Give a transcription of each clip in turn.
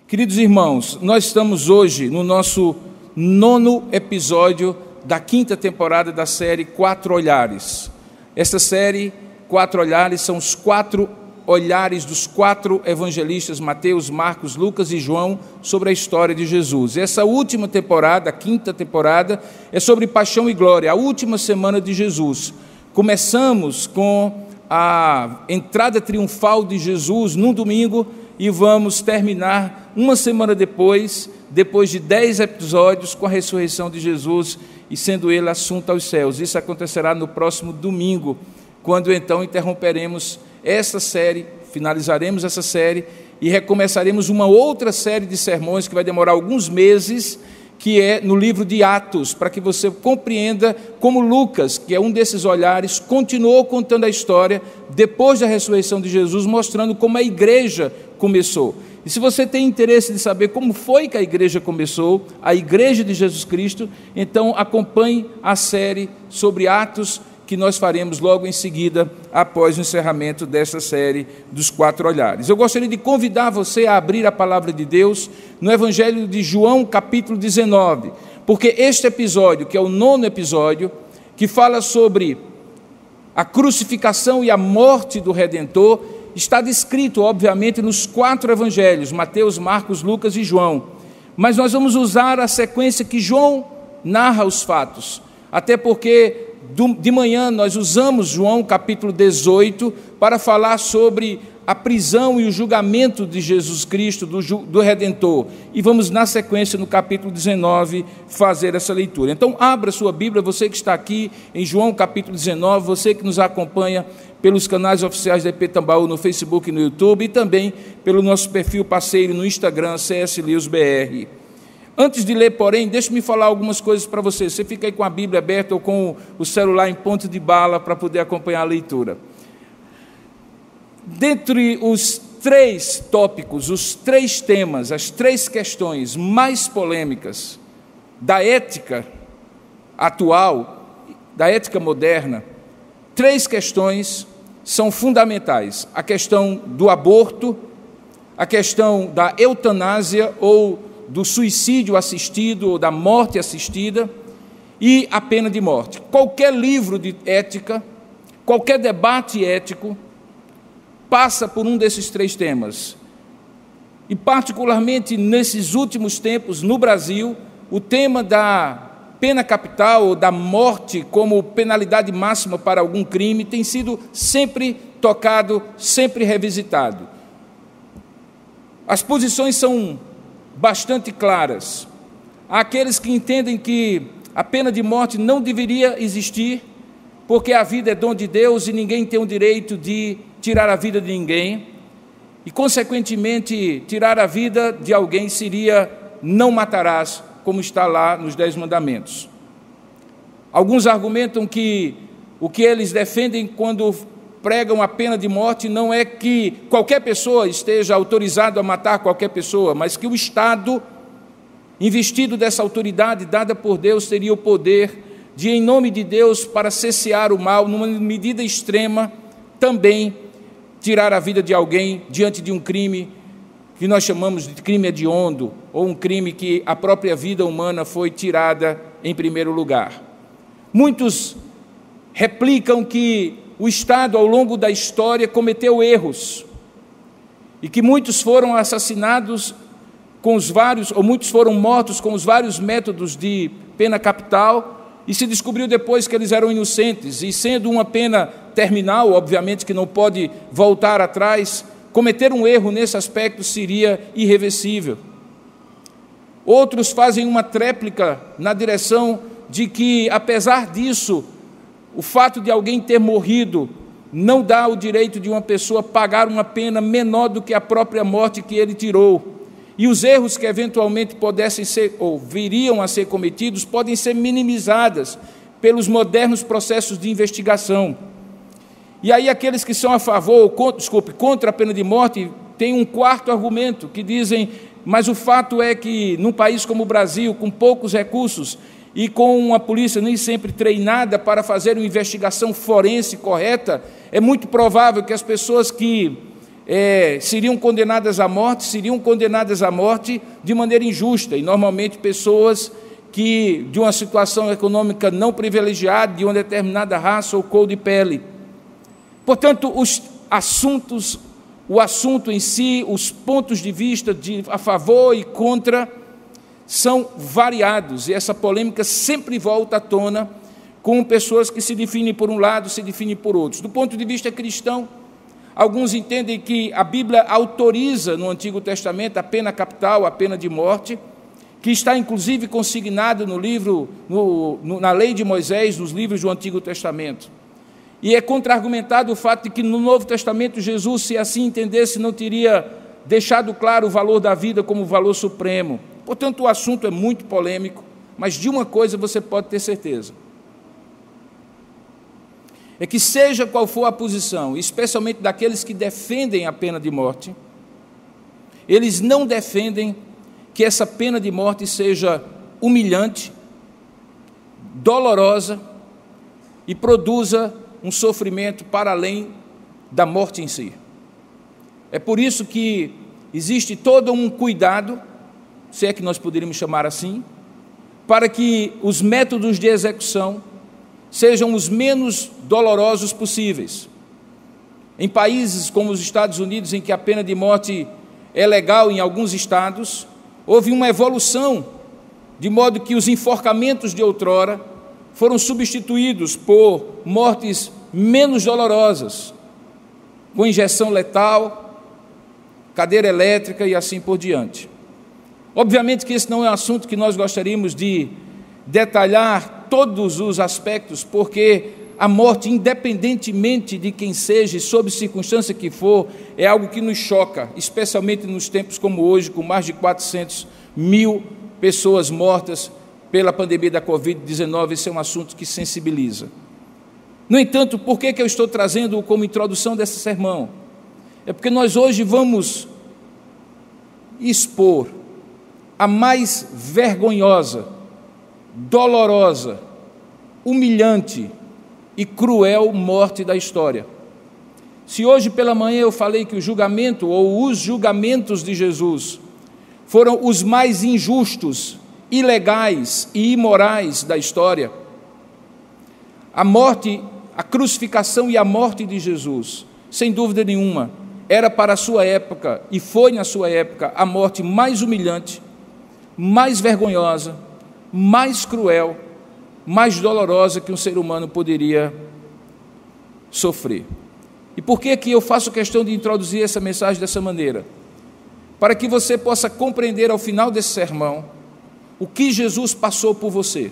Queridos irmãos, nós estamos hoje no nosso 9º episódio da 5ª temporada da série 4 Olhares. Esta série, 4 Olhares, são os 4 olhares dos 4 evangelistas, Mateus, Marcos, Lucas e João, sobre a história de Jesus. Essa última temporada, a 5ª temporada, é sobre paixão e glória, a última semana de Jesus. Começamos com a entrada triunfal de Jesus num domingo e vamos terminar uma semana depois de 10 episódios, com a ressurreição de Jesus e sendo ele assunto aos céus. Isso acontecerá no próximo domingo, quando então interromperemos essa série, finalizaremos essa série e recomeçaremos uma outra série de sermões que vai demorar alguns meses, que é no livro de Atos, para que você compreenda como Lucas, que é um desses olhares, continuou contando a história depois da ressurreição de Jesus, mostrando como a igreja começou. E se você tem interesse de saber como foi que a igreja começou, a igreja de Jesus Cristo, então acompanhe a série sobre Atos, que nós faremos logo em seguida, após o encerramento desta série dos 4 olhares. Eu gostaria de convidar você a abrir a palavra de Deus no Evangelho de João, capítulo 19, porque este episódio, que é o 9º episódio, que fala sobre a crucificação e a morte do Redentor, está descrito, obviamente, nos 4 evangelhos, Mateus, Marcos, Lucas e João. Mas nós vamos usar a sequência que João narra os fatos, até porque de manhã nós usamos João capítulo 18 para falar sobre a prisão e o julgamento de Jesus Cristo, do Redentor. E vamos, na sequência, no capítulo 19, fazer essa leitura. Então, abra sua Bíblia, você que está aqui em João capítulo 19, você que nos acompanha pelos canais oficiais da EP Tambaú, no Facebook e no YouTube, e também pelo nosso perfil parceiro no Instagram, CS Lios BR. Antes de ler, porém, deixe-me falar algumas coisas para você. Você fica aí com a Bíblia aberta ou com o celular em ponto de bala para poder acompanhar a leitura. Dentre os 3 tópicos, os 3 temas, as 3 questões mais polêmicas da ética atual, da ética moderna, 3 questões são fundamentais: a questão do aborto, a questão da eutanásia ou do suicídio assistido ou da morte assistida e a pena de morte. Qualquer livro de ética, qualquer debate ético passa por um desses 3 temas. E particularmente nesses últimos tempos, no Brasil, o tema da pena capital ou da morte como penalidade máxima para algum crime tem sido sempre tocado, sempre revisitado. As posições são bastante claras. Há aqueles que entendem que a pena de morte não deveria existir, porque a vida é dom de Deus e ninguém tem o direito de tirar a vida de ninguém, e consequentemente tirar a vida de alguém seria não matarás, como está lá nos 10 mandamentos. Alguns argumentam que o que eles defendem quando pregam a pena de morte não é que qualquer pessoa esteja autorizado a matar qualquer pessoa, mas que o Estado, investido dessa autoridade dada por Deus, teria o poder de, em nome de Deus, para cessear o mal, numa medida extrema, também tirar a vida de alguém diante de um crime que nós chamamos de crime hediondo, ou um crime que a própria vida humana foi tirada em primeiro lugar. Muitos replicam que o Estado, ao longo da história, cometeu erros, e que muitos foram assassinados com os vários, ou muitos foram mortos com os vários métodos de pena capital, e se descobriu depois que eles eram inocentes, e sendo uma pena terminal, obviamente que não pode voltar atrás, cometer um erro nesse aspecto seria irreversível. Outros fazem uma tréplica na direção de que, apesar disso, o fato de alguém ter morrido não dá o direito de uma pessoa pagar uma pena menor do que a própria morte que ele tirou. E os erros que eventualmente pudessem ser ou viriam a ser cometidos podem ser minimizadas pelos modernos processos de investigação. E aí aqueles que são a favor, contra a pena de morte, têm um quarto argumento, que dizem, mas o fato é que num país como o Brasil, com poucos recursos, e com uma polícia nem sempre treinada para fazer uma investigação forense correta, é muito provável que as pessoas que seriam condenadas à morte de maneira injusta, e normalmente pessoas que de uma situação econômica não privilegiada, de uma determinada raça ou cor de pele. Portanto, o assunto em si, os pontos de vista a favor e contra são variados, e essa polêmica sempre volta à tona com pessoas que se definem por um lado, se definem por outros. Do ponto de vista cristão, alguns entendem que a Bíblia autoriza no Antigo Testamento a pena capital, a pena de morte, que está inclusive consignado no livro, na lei de Moisés, nos livros do Antigo Testamento. E é contra-argumentado o fato de que no Novo Testamento Jesus, se assim entendesse, não teria deixado claro o valor da vida como valor supremo. Portanto, o assunto é muito polêmico, mas de uma coisa você pode ter certeza: é que seja qual for a posição, especialmente daqueles que defendem a pena de morte, eles não defendem que essa pena de morte seja humilhante, dolorosa e produza um sofrimento para além da morte em si. É por isso que existe todo um cuidado, se é que nós poderíamos chamar assim, para que os métodos de execução sejam os menos dolorosos possíveis. Em países como os Estados Unidos, em que a pena de morte é legal em alguns estados, houve uma evolução, de modo que os enforcamentos de outrora foram substituídos por mortes menos dolorosas, com injeção letal, cadeira elétrica e assim por diante. Obviamente que esse não é um assunto que nós gostaríamos de detalhar todos os aspectos, porque a morte, independentemente de quem seja e sob circunstância que for, é algo que nos choca, especialmente nos tempos como hoje, com mais de 400 mil pessoas mortas pela pandemia da Covid-19. Esse é um assunto que sensibiliza. No entanto, por que eu estou trazendo como introdução desse sermão? É porque nós hoje vamos expor a mais vergonhosa, dolorosa, humilhante e cruel morte da história. Se hoje pela manhã eu falei que o julgamento ou os julgamentos de Jesus foram os mais injustos, ilegais e imorais da história, a morte, a crucificação e a morte de Jesus, sem dúvida nenhuma, era para a sua época, e foi na sua época, a morte mais humilhante, mais vergonhosa, mais cruel, mais dolorosa que um ser humano poderia sofrer. E por que eu faço questão de introduzir essa mensagem dessa maneira? Para que você possa compreender ao final desse sermão o que Jesus passou por você.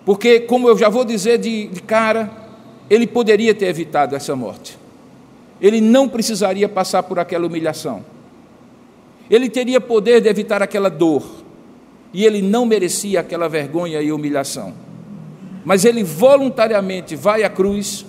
Porque, como eu já vou dizer de cara, ele poderia ter evitado essa morte. Ele não precisaria passar por aquela humilhação. Ele teria poder de evitar aquela dor. E ele não merecia aquela vergonha e humilhação. Mas ele voluntariamente vai à cruz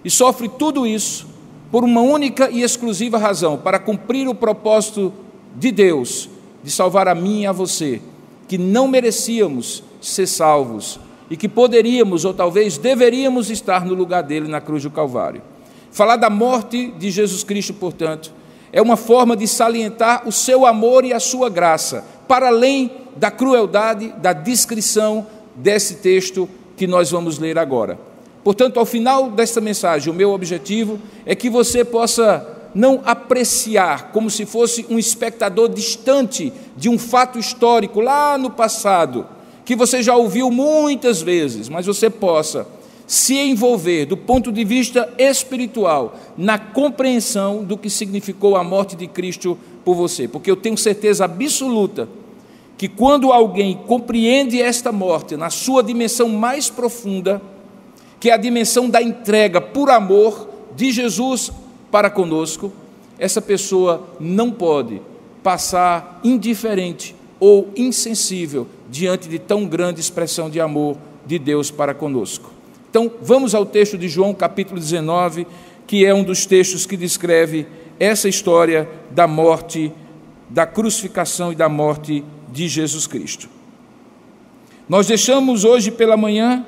e sofre tudo isso por uma única e exclusiva razão: para cumprir o propósito de Deus, de salvar a mim e a você, que não merecíamos ser salvos e que poderíamos ou talvez deveríamos estar no lugar dele na cruz do Calvário. Falar da morte de Jesus Cristo, portanto, é uma forma de salientar o seu amor e a sua graça, para além da crueldade, da descrição desse texto que nós vamos ler agora. Portanto, ao final desta mensagem, o meu objetivo é que você possa não apreciar como se fosse um espectador distante de um fato histórico lá no passado, que você já ouviu muitas vezes, mas você possa se envolver do ponto de vista espiritual na compreensão do que significou a morte de Cristo por você, porque eu tenho certeza absoluta que quando alguém compreende esta morte na sua dimensão mais profunda, que é a dimensão da entrega por amor de Jesus para conosco, essa pessoa não pode passar indiferente ou insensível diante de tão grande expressão de amor de Deus para conosco. Então, vamos ao texto de João, capítulo 19, que é um dos textos que descreve essa história da morte, da crucificação e da morte de Jesus Cristo. Nós deixamos hoje pela manhã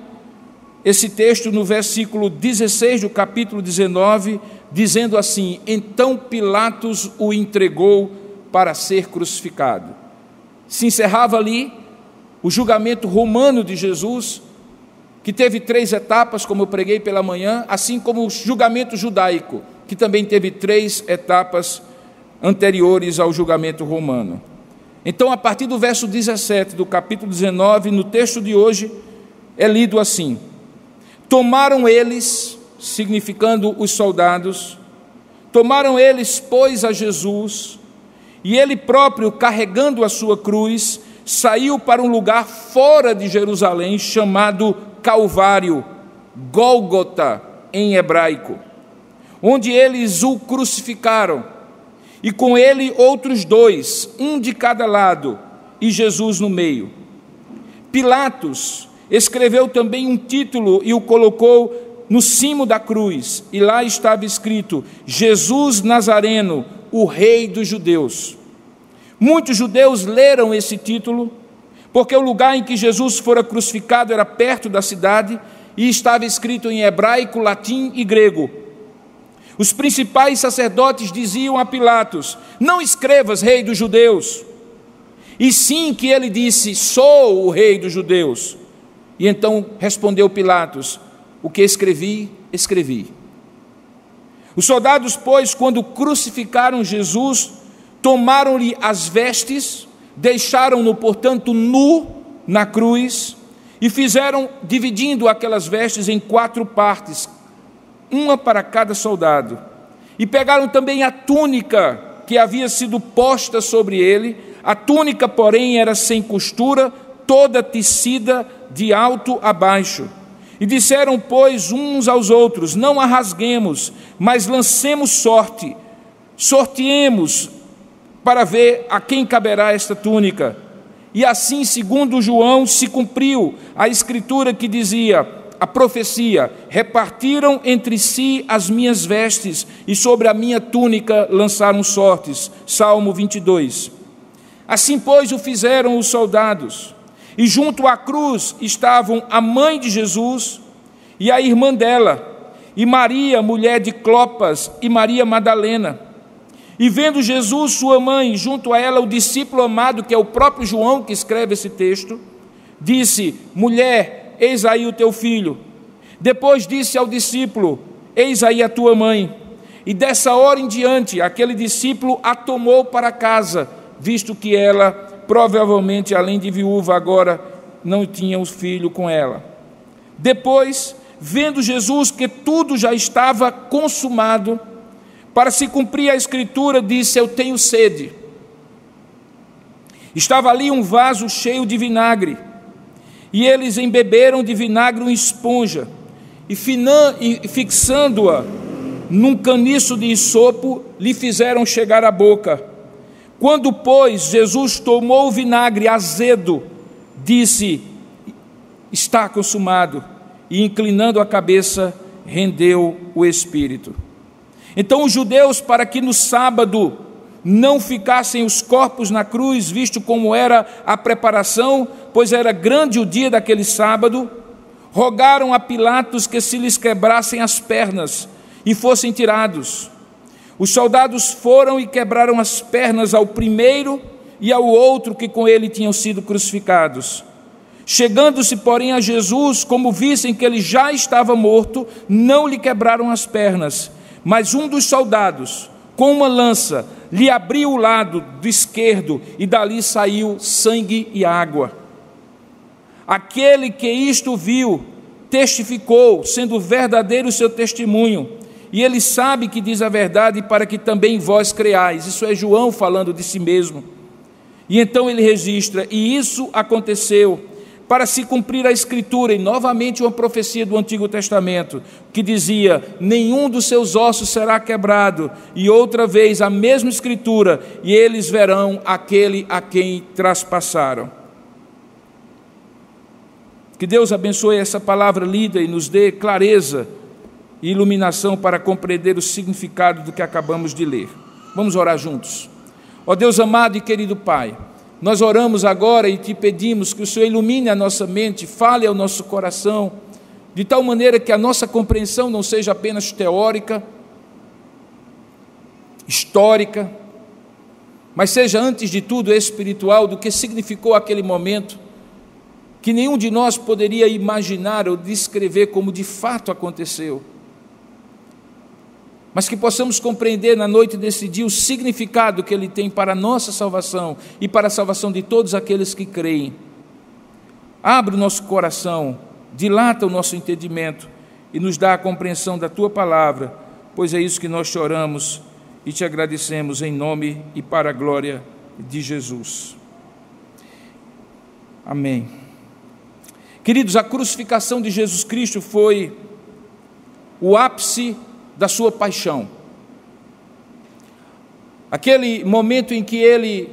esse texto no versículo 16 do capítulo 19, dizendo assim: então Pilatos o entregou para ser crucificado. Se encerrava ali o julgamento romano de Jesus, que teve 3 etapas, como eu preguei pela manhã, assim como o julgamento judaico, que também teve 3 etapas anteriores ao julgamento romano. Então, a partir do verso 17 do capítulo 19, no texto de hoje, é lido assim: tomaram eles, significando os soldados, tomaram eles, pois, a Jesus, e ele próprio, carregando a sua cruz, saiu para um lugar fora de Jerusalém, chamado Calvário, Gólgota em hebraico, onde eles o crucificaram, e com ele outros 2, um de cada lado, e Jesus no meio. Pilatos escreveu também um título e o colocou no cimo da cruz, e lá estava escrito: Jesus Nazareno, o Rei dos Judeus. Muitos judeus leram esse título, porque o lugar em que Jesus fora crucificado era perto da cidade, e estava escrito em hebraico, latim e grego. Os principais sacerdotes diziam a Pilatos: não escrevas Rei dos Judeus, e sim que ele disse: sou o Rei dos Judeus. E então respondeu Pilatos: o que escrevi, escrevi. Os soldados, pois, quando crucificaram Jesus, tomaram-lhe as vestes, deixaram-no, portanto, nu na cruz, e fizeram, dividindo aquelas vestes em 4 partes, uma para cada soldado. E pegaram também a túnica que havia sido posta sobre ele. A túnica, porém, era sem costura, toda tecida de alto a baixo. E disseram, pois, uns aos outros: não a rasguemos, mas lancemos sorte, sorteemos para ver a quem caberá esta túnica. E assim, segundo João, se cumpriu a escritura que dizia, a profecia: repartiram entre si as minhas vestes, e sobre a minha túnica lançaram sortes. Salmo 22. Assim, pois, o fizeram os soldados. E junto à cruz estavam a mãe de Jesus e a irmã dela, e Maria, mulher de Clopas, e Maria Madalena. E vendo Jesus, sua mãe, junto a ela o discípulo amado, que é o próprio João que escreve esse texto, disse: mulher, eis aí o teu filho. Depois disse ao discípulo: eis aí a tua mãe. E dessa hora em diante, aquele discípulo a tomou para casa, visto que ela, provavelmente, além de viúva, agora não tinha um filho com ela. Depois, vendo Jesus que tudo já estava consumado, para se cumprir a escritura, disse: eu tenho sede. Estava ali um vaso cheio de vinagre, e eles embeberam de vinagre uma esponja, e fixando-a num caniço de isopo, lhe fizeram chegar à boca. Quando, pois, Jesus tomou o vinagre azedo, disse: está consumado, e inclinando a cabeça, rendeu o espírito. Então os judeus, para que no sábado não ficassem os corpos na cruz, visto como era a preparação, pois era grande o dia daquele sábado, rogaram a Pilatos que se lhes quebrassem as pernas e fossem tirados. Os soldados foram e quebraram as pernas ao primeiro e ao outro que com ele tinham sido crucificados. Chegando-se, porém, a Jesus, como vissem que ele já estava morto, não lhe quebraram as pernas, mas um dos soldados, com uma lança, lhe abriu o lado do esquerdo, e dali saiu sangue e água. Aquele que isto viu, testificou, sendo verdadeiro o seu testemunho, e ele sabe que diz a verdade, para que também vós creais. Isso é João falando de si mesmo. E então ele registra: e isso aconteceu para se cumprir a escritura, e novamente uma profecia do Antigo Testamento, que dizia: nenhum dos seus ossos será quebrado, e outra vez a mesma escritura: e eles verão aquele a quem traspassaram. Que Deus abençoe essa palavra lida e nos dê clareza e iluminação para compreender o significado do que acabamos de ler. Vamos orar juntos. Ó Deus amado e querido Pai, nós oramos agora e te pedimos que o Senhor ilumine a nossa mente, fale ao nosso coração, de tal maneira que a nossa compreensão não seja apenas teórica, histórica, mas seja antes de tudo espiritual, do que significou aquele momento, que nenhum de nós poderia imaginar ou descrever como de fato aconteceu, mas que possamos compreender na noite desse dia o significado que ele tem para a nossa salvação e para a salvação de todos aqueles que creem. Abre o nosso coração, dilata o nosso entendimento e nos dá a compreensão da Tua palavra, pois é isso que nós te oramos e te agradecemos em nome e para a glória de Jesus. Amém. Queridos, a crucificação de Jesus Cristo foi o ápice da sua paixão. Aquele momento em que ele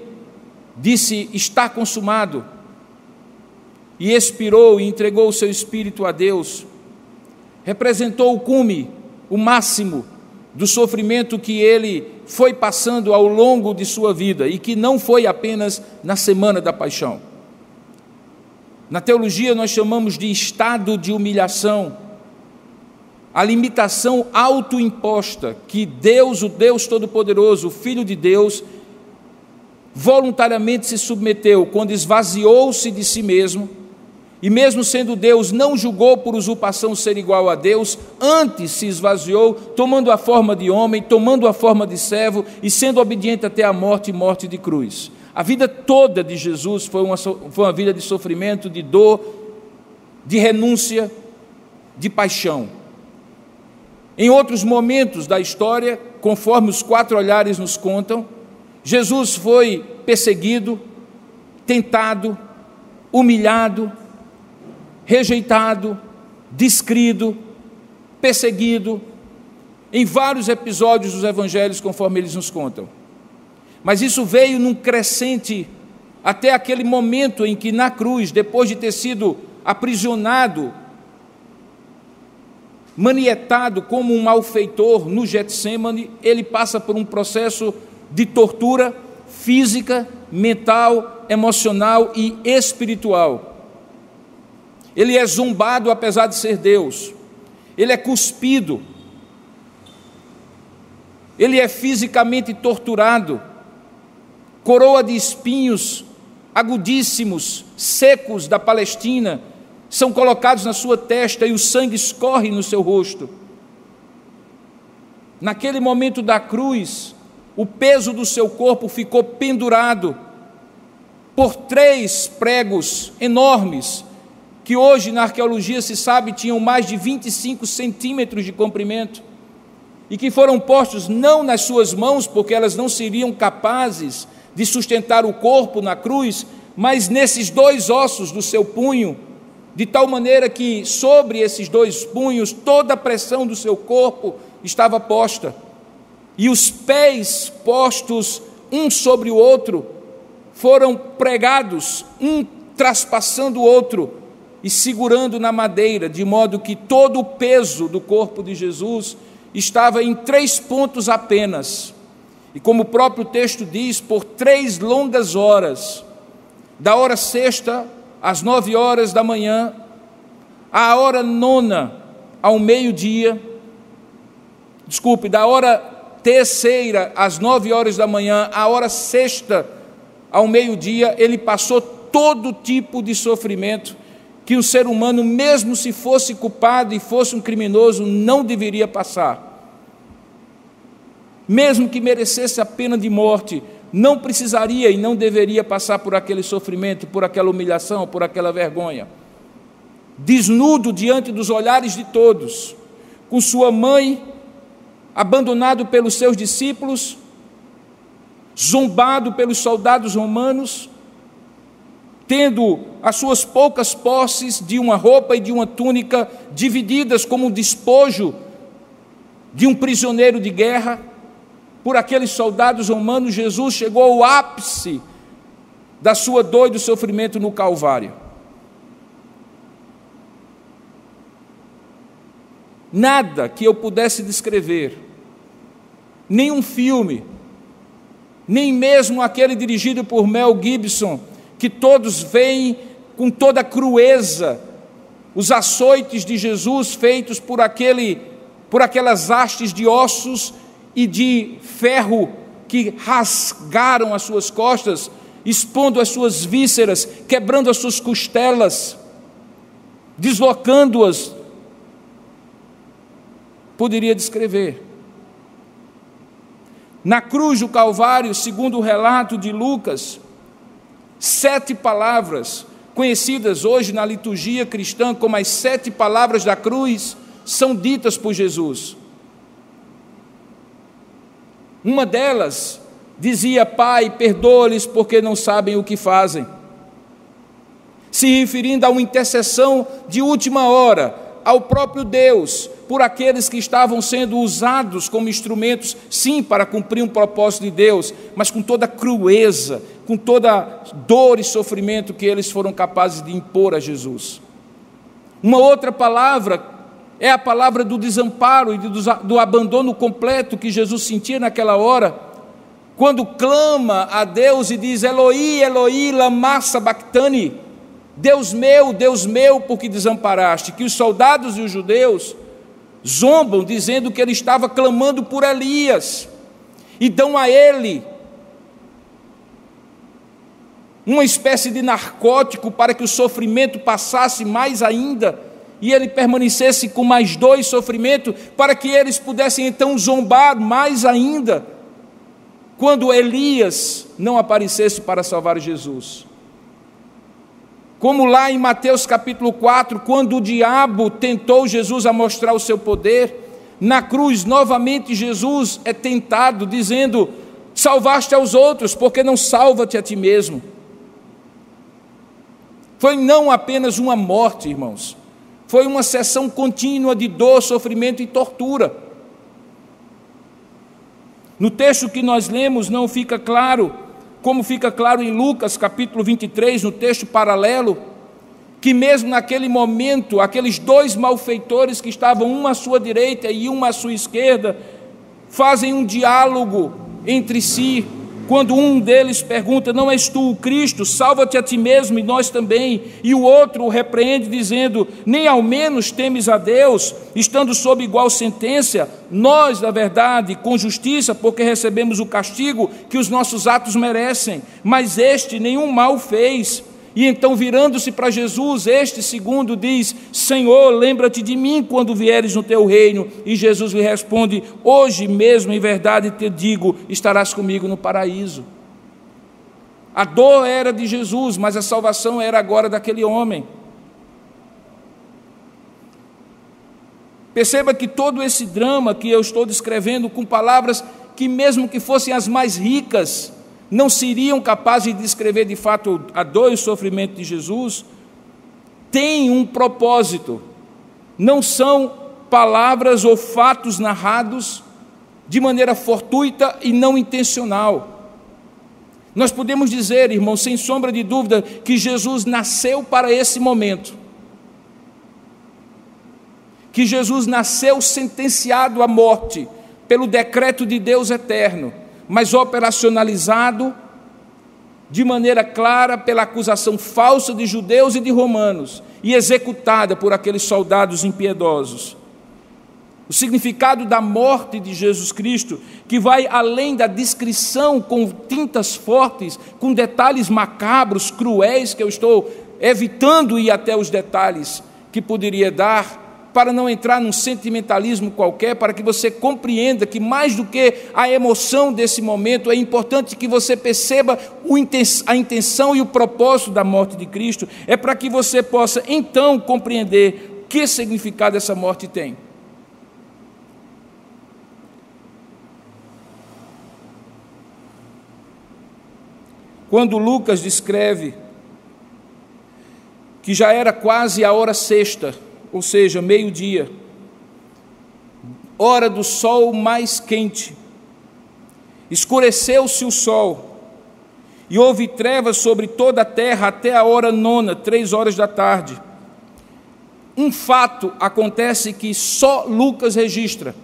disse: está consumado, e expirou e entregou o seu espírito a Deus, representou o cume, o máximo do sofrimento que ele foi passando ao longo de sua vida, e que não foi apenas na semana da paixão. Na teologia nós chamamos de estado de humilhação, a limitação autoimposta que Deus, o Deus Todo-Poderoso, o Filho de Deus, voluntariamente se submeteu quando esvaziou-se de si mesmo, e mesmo sendo Deus, não julgou por usurpação ser igual a Deus, antes se esvaziou, tomando a forma de homem, tomando a forma de servo e sendo obediente até a morte e morte de cruz. A vida toda de Jesus foi uma vida de sofrimento, de dor, de renúncia, de paixão. Em outros momentos da história, conforme os 4 olhares nos contam, Jesus foi perseguido, tentado, humilhado, rejeitado, descrido, perseguido, em vários episódios dos evangelhos, conforme eles nos contam. Mas isso veio num crescente até aquele momento em que na cruz, depois de ter sido aprisionado, manietado como um malfeitor no Getsêmani, ele passa por um processo de tortura física, mental, emocional e espiritual. Ele é zombado apesar de ser Deus, ele é cuspido, ele é fisicamente torturado, coroa de espinhos agudíssimos, secos da Palestina, são colocados na sua testa e o sangue escorre no seu rosto. Naquele momento da cruz, o peso do seu corpo ficou pendurado por 3 pregos enormes, que hoje na arqueologia se sabe tinham mais de 25 centímetros de comprimento, e que foram postos não nas suas mãos, porque elas não seriam capazes de sustentar o corpo na cruz, mas nesses 2 ossos do seu punho, de tal maneira que sobre esses 2 punhos toda a pressão do seu corpo estava posta, e os pés postos um sobre o outro foram pregados, um traspassando o outro e segurando na madeira, de modo que todo o peso do corpo de Jesus estava em 3 pontos apenas. E como o próprio texto diz, por 3 longas horas, da hora 6ª às 9 horas da manhã, à hora 9ª ao meio-dia, da hora 3ª às 9 horas da manhã, à hora 6ª ao meio-dia, ele passou todo tipo de sofrimento que um ser humano, mesmo se fosse culpado e fosse um criminoso, não deveria passar. Mesmo que merecesse a pena de morte, não precisaria e não deveria passar por aquele sofrimento, por aquela humilhação, por aquela vergonha. Desnudo diante dos olhares de todos, com sua mãe, abandonado pelos seus discípulos, zombado pelos soldados romanos, tendo as suas poucas posses de uma roupa e de uma túnica divididas como um despojo de um prisioneiro de guerra, por aqueles soldados romanos. Jesus chegou ao ápice da sua dor e do sofrimento no Calvário. Nada que eu pudesse descrever, nenhum filme, nem mesmo aquele dirigido por Mel Gibson, que todos veem com toda a crueza os açoites de Jesus feitos por aquelas hastes de ossos e de ferro que rasgaram as suas costas, expondo as suas vísceras, quebrando as suas costelas, deslocando-as. Poderia descrever. Na cruz do Calvário, segundo o relato de Lucas, 7 palavras, conhecidas hoje na liturgia cristã como as 7 palavras da cruz, são ditas por Jesus. Uma delas dizia: Pai, perdoa-lhes porque não sabem o que fazem, se referindo a uma intercessão de última hora ao próprio Deus, por aqueles que estavam sendo usados como instrumentos, sim, para cumprir um propósito de Deus, mas com toda a crueza, com toda a dor e sofrimento que eles foram capazes de impor a Jesus. Uma outra palavra é a palavra do desamparo e do abandono completo que Jesus sentia naquela hora, quando clama a Deus e diz: Eloi, Eloi, lama sabachthani, Deus meu, por que desamparaste? Que os soldados e os judeus zombam, dizendo que ele estava clamando por Elias, e dão a ele uma espécie de narcótico para que o sofrimento passasse mais ainda, e ele permanecesse com mais dor e sofrimento, para que eles pudessem então zombar mais ainda, quando Elias não aparecesse para salvar Jesus. Como lá em Mateus capítulo 4, quando o diabo tentou Jesus a mostrar o seu poder, na cruz novamente Jesus é tentado, dizendo: salvaste aos outros, porque não salva-te a ti mesmo. Foi não apenas uma morte, irmãos, foi uma sessão contínua de dor, sofrimento e tortura. No texto que nós lemos não fica claro, como fica claro em Lucas capítulo 23, no texto paralelo, que mesmo naquele momento, aqueles 2 malfeitores que estavam uma à sua direita e uma à sua esquerda, fazem um diálogo entre si, quando um deles pergunta: não és tu o Cristo? Salva-te a ti mesmo e nós também. E o outro o repreende dizendo: nem ao menos temes a Deus, estando sob igual sentença, nós, na verdade, com justiça, porque recebemos o castigo que os nossos atos merecem, mas este nenhum mal fez. E então, virando-se para Jesus, este segundo diz: Senhor, lembra-te de mim quando vieres no teu reino. E Jesus lhe responde: hoje mesmo, em verdade te digo, estarás comigo no paraíso. A dor era de Jesus, mas a salvação era agora daquele homem. Perceba que todo esse drama que eu estou descrevendo, com palavras que, mesmo que fossem as mais ricas, não seriam capazes de descrever de fato a dor e o sofrimento de Jesus, tem um propósito. Não são palavras ou fatos narrados de maneira fortuita e não intencional. Nós podemos dizer, irmãos, sem sombra de dúvida, que Jesus nasceu para esse momento, que Jesus nasceu sentenciado à morte pelo decreto de Deus eterno, mas operacionalizado de maneira clara pela acusação falsa de judeus e de romanos, e executada por aqueles soldados impiedosos. O significado da morte de Jesus Cristo, que vai além da descrição com tintas fortes, com detalhes macabros, cruéis, que eu estou evitando ir até os detalhes que poderia dar, para não entrar num sentimentalismo qualquer, para que você compreenda que mais do que a emoção desse momento, é importante que você perceba a intenção e o propósito da morte de Cristo, é para que você possa então compreender que significado essa morte tem. Quando Lucas descreve que já era quase a hora sexta, ou seja, meio-dia, hora do sol mais quente, escureceu-se o sol, e houve trevas sobre toda a terra até a hora nona, 3 horas da tarde. Um fato acontece que só Lucas registra,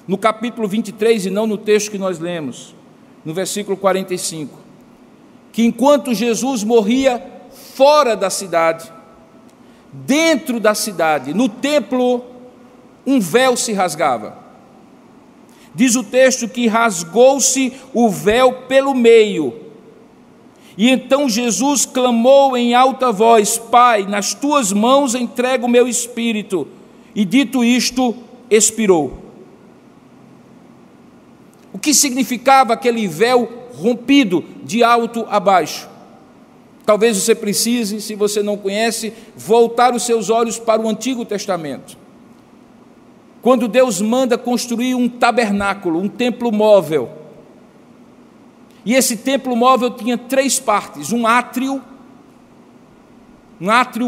no capítulo 23, e não no texto que nós lemos, no versículo 45, que enquanto Jesus morria fora da cidade, dentro da cidade, no templo, um véu se rasgava. Diz o texto que rasgou-se o véu pelo meio. E então Jesus clamou em alta voz: Pai, nas tuas mãos entrego o meu espírito. E dito isto, expirou. O que significava aquele véu rompido de alto a baixo? Talvez você precise, se você não conhece, voltar os seus olhos para o Antigo Testamento. Quando Deus manda construir um tabernáculo, um templo móvel. E esse templo móvel tinha 3 partes: um átrio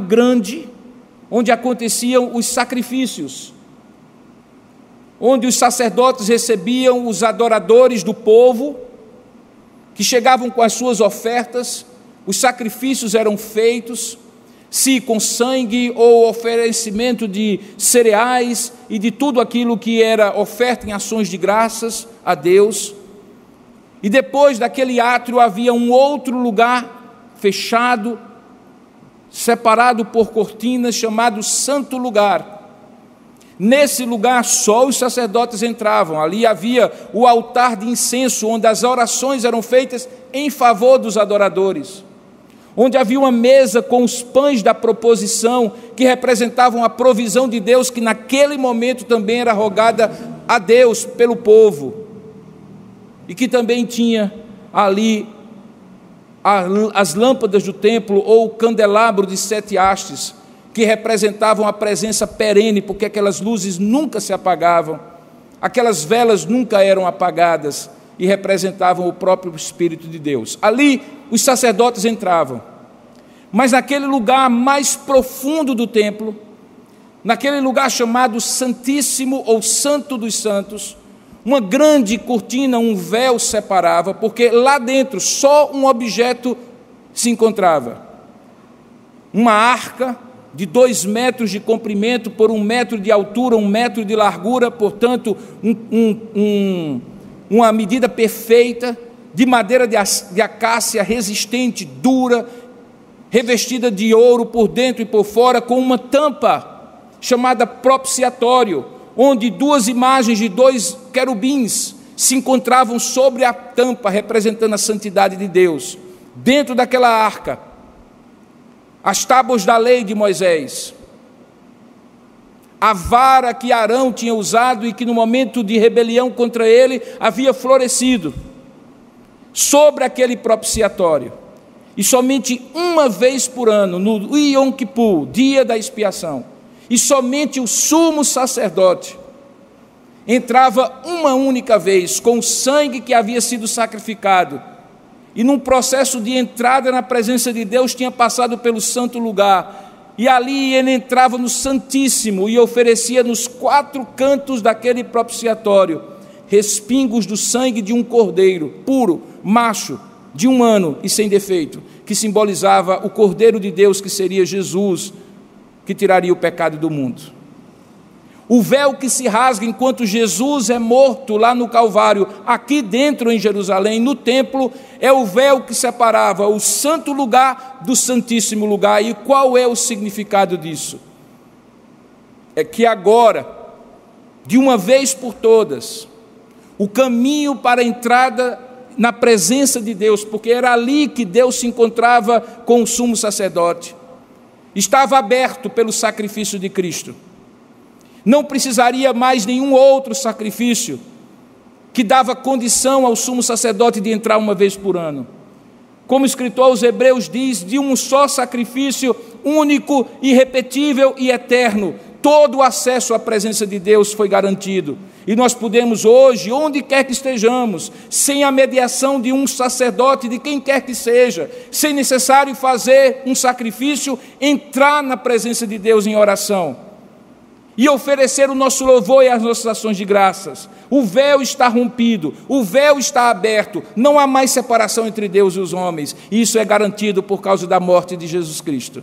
grande, onde aconteciam os sacrifícios, onde os sacerdotes recebiam os adoradores do povo, que chegavam com as suas ofertas. Os sacrifícios eram feitos, se com sangue ou oferecimento de cereais e de tudo aquilo que era oferta em ações de graças a Deus. E depois daquele átrio havia um outro lugar fechado, separado por cortinas, chamado Santo Lugar. Nesse lugar só os sacerdotes entravam. Ali havia o altar de incenso, onde as orações eram feitas em favor dos adoradores, onde havia uma mesa com os pães da proposição, que representavam a provisão de Deus, que naquele momento também era rogada a Deus pelo povo, e que também tinha ali as lâmpadas do templo, ou o candelabro de 7 hastes, que representavam a presença perene, porque aquelas luzes nunca se apagavam, aquelas velas nunca eram apagadas, e representavam o próprio Espírito de Deus. Ali os sacerdotes entravam, mas naquele lugar mais profundo do templo, naquele lugar chamado Santíssimo ou Santo dos Santos, uma grande cortina, um véu separava, porque lá dentro só um objeto se encontrava: uma arca de 2 metros de comprimento por 1 metro de altura, 1 metro de largura, portanto uma medida perfeita, de madeira de acácia, resistente, dura, revestida de ouro por dentro e por fora, com uma tampa chamada propiciatório, onde 2 imagens de 2 querubins se encontravam sobre a tampa, representando a santidade de Deus. Dentro daquela arca, as tábuas da lei de Moisés, a vara que Arão tinha usado e que no momento de rebelião contra ele havia florescido, sobre aquele propiciatório. E somente uma vez por ano, no Yom Kippur, dia da expiação, e somente o sumo sacerdote entrava uma única vez com o sangue que havia sido sacrificado, e num processo de entrada na presença de Deus tinha passado pelo santo lugar, e ali ele entrava no Santíssimo e oferecia nos 4 cantos daquele propiciatório respingos do sangue de um cordeiro puro, macho, de 1 ano e sem defeito, que simbolizava o Cordeiro de Deus, que seria Jesus, que tiraria o pecado do mundo. O véu que se rasga enquanto Jesus é morto lá no Calvário, aqui dentro em Jerusalém, no templo, é o véu que separava o santo lugar do santíssimo lugar. E qual é o significado disso? É que agora, de uma vez por todas, o caminho para a entrada na presença de Deus, porque era ali que Deus se encontrava com o sumo sacerdote, estava aberto pelo sacrifício de Cristo. Não precisaria mais nenhum outro sacrifício que dava condição ao sumo sacerdote de entrar uma vez por ano. Como o escritor aos Hebreus diz, de um só sacrifício, único, irrepetível e eterno, todo o acesso à presença de Deus foi garantido. E nós podemos hoje, onde quer que estejamos, sem a mediação de um sacerdote, de quem quer que seja, sem necessário fazer um sacrifício, entrar na presença de Deus em oração e oferecer o nosso louvor e as nossas ações de graças. O véu está rompido, o véu está aberto, não há mais separação entre Deus e os homens, e isso é garantido por causa da morte de Jesus Cristo.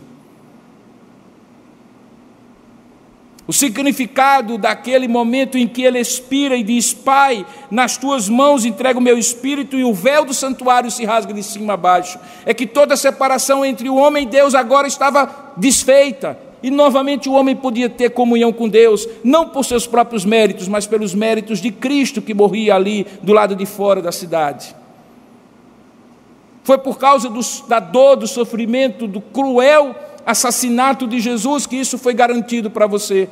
O significado daquele momento em que ele expira e diz: Pai, nas tuas mãos entrego o meu espírito, e o véu do santuário se rasga de cima a baixo, é que toda separação entre o homem e Deus agora estava desfeita, e novamente o homem podia ter comunhão com Deus, não por seus próprios méritos, mas pelos méritos de Cristo que morria ali do lado de fora da cidade. Foi por causa da dor, do sofrimento, do cruel assassinato de Jesus que isso foi garantido para você.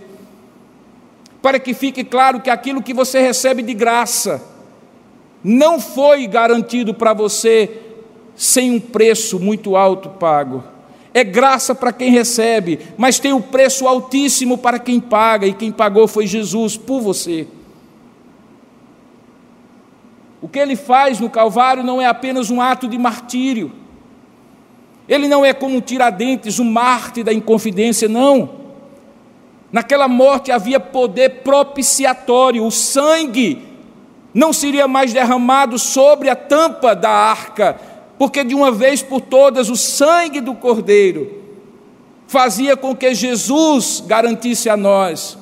Para que fique claro que aquilo que você recebe de graça não foi garantido para você sem um preço muito alto pago. É graça para quem recebe, mas tem um preço altíssimo para quem paga, e quem pagou foi Jesus por você. O que ele faz no Calvário não é apenas um ato de martírio. Ele não é como um Tiradentes, um mártir da Inconfidência, não. Naquela morte havia poder propiciatório, o sangue não seria mais derramado sobre a tampa da arca, porque de uma vez por todas o sangue do Cordeiro fazia com que Jesus garantisse a nós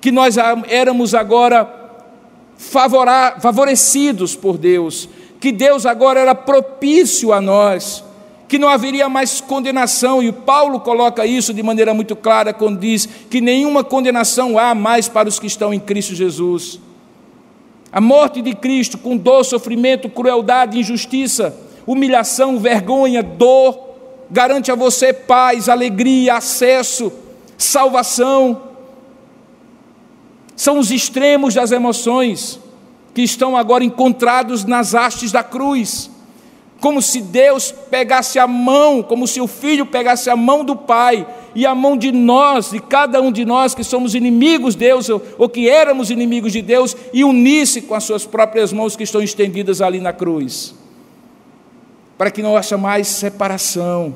que nós éramos agora favorecidos por Deus, que Deus agora era propício a nós, que não haveria mais condenação, e Paulo coloca isso de maneira muito clara quando diz que nenhuma condenação há mais para os que estão em Cristo Jesus. A morte de Cristo, com dor, sofrimento, crueldade, injustiça, humilhação, vergonha, dor, garante a você paz, alegria, acesso, salvação. São os extremos das emoções que estão agora encontrados nas hastes da cruz, como se Deus pegasse a mão, como se o Filho pegasse a mão do Pai e a mão de nós, de cada um de nós que somos inimigos de Deus, ou que éramos inimigos de Deus, e unisse com as suas próprias mãos que estão estendidas ali na cruz, para que não haja mais separação,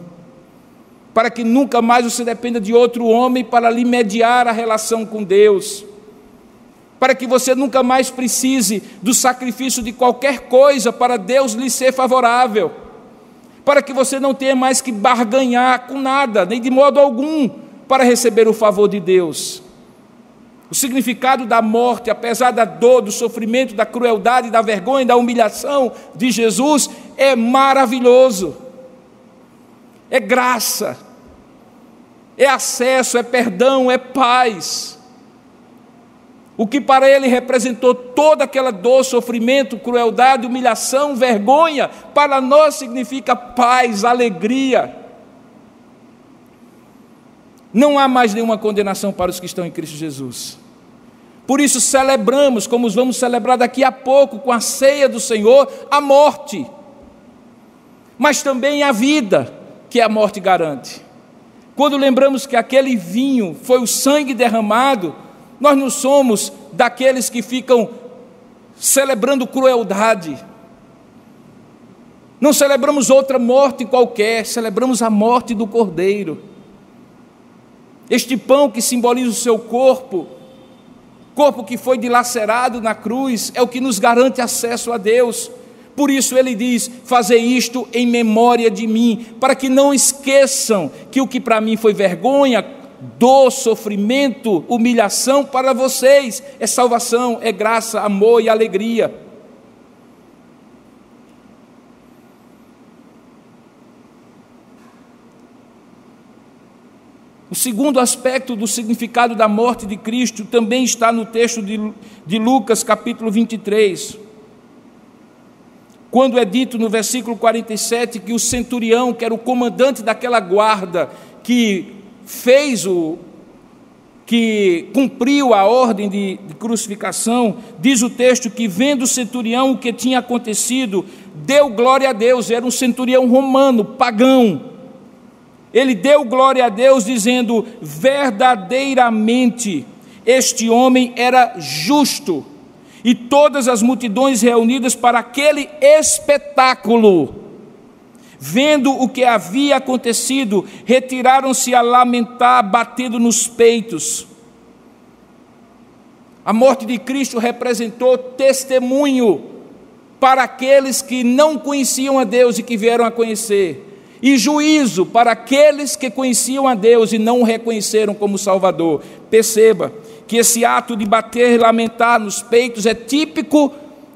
para que nunca mais você dependa de outro homem para lhe mediar a relação com Deus, para que você nunca mais precise do sacrifício de qualquer coisa para Deus lhe ser favorável, para que você não tenha mais que barganhar com nada, nem de modo algum, para receber o favor de Deus. O significado da morte, apesar da dor, do sofrimento, da crueldade, da vergonha, da humilhação de Jesus, é maravilhoso, é graça, é acesso, é perdão, é paz. O que para ele representou toda aquela dor, sofrimento, crueldade, humilhação, vergonha, para nós significa paz, alegria. Não há mais nenhuma condenação para os que estão em Cristo Jesus. Por isso celebramos, como vamos celebrar daqui a pouco com a ceia do Senhor, a morte, mas também a vida que a morte garante. Quando lembramos que aquele vinho foi o sangue derramado, nós não somos daqueles que ficam celebrando crueldade. Não celebramos outra morte qualquer, celebramos a morte do Cordeiro. Este pão que simboliza o seu corpo que foi dilacerado na cruz, é o que nos garante acesso a Deus. Por isso ele diz: fazei isto em memória de mim, para que não esqueçam que o que para mim foi vergonha, dor, sofrimento, humilhação, para vocês é salvação, é graça, amor e alegria. O segundo aspecto do significado da morte de Cristo também está no texto de Lucas, capítulo 23, quando é dito no versículo 47 que o centurião, que era o comandante daquela guarda, que cumpriu a ordem de crucificação, diz o texto que, vendo o centurião o que tinha acontecido, deu glória a Deus. Era um centurião romano, pagão. Ele deu glória a Deus, dizendo: verdadeiramente este homem era justo. E todas as multidões reunidas para aquele espetáculo, vendo o que havia acontecido, retiraram-se a lamentar, batendo nos peitos. A morte de Cristo representou testemunho para aqueles que não conheciam a Deus e que vieram a conhecer, e juízo para aqueles que conheciam a Deus e não o reconheceram como Salvador. Perceba que esse ato de bater e lamentar nos peitos é típico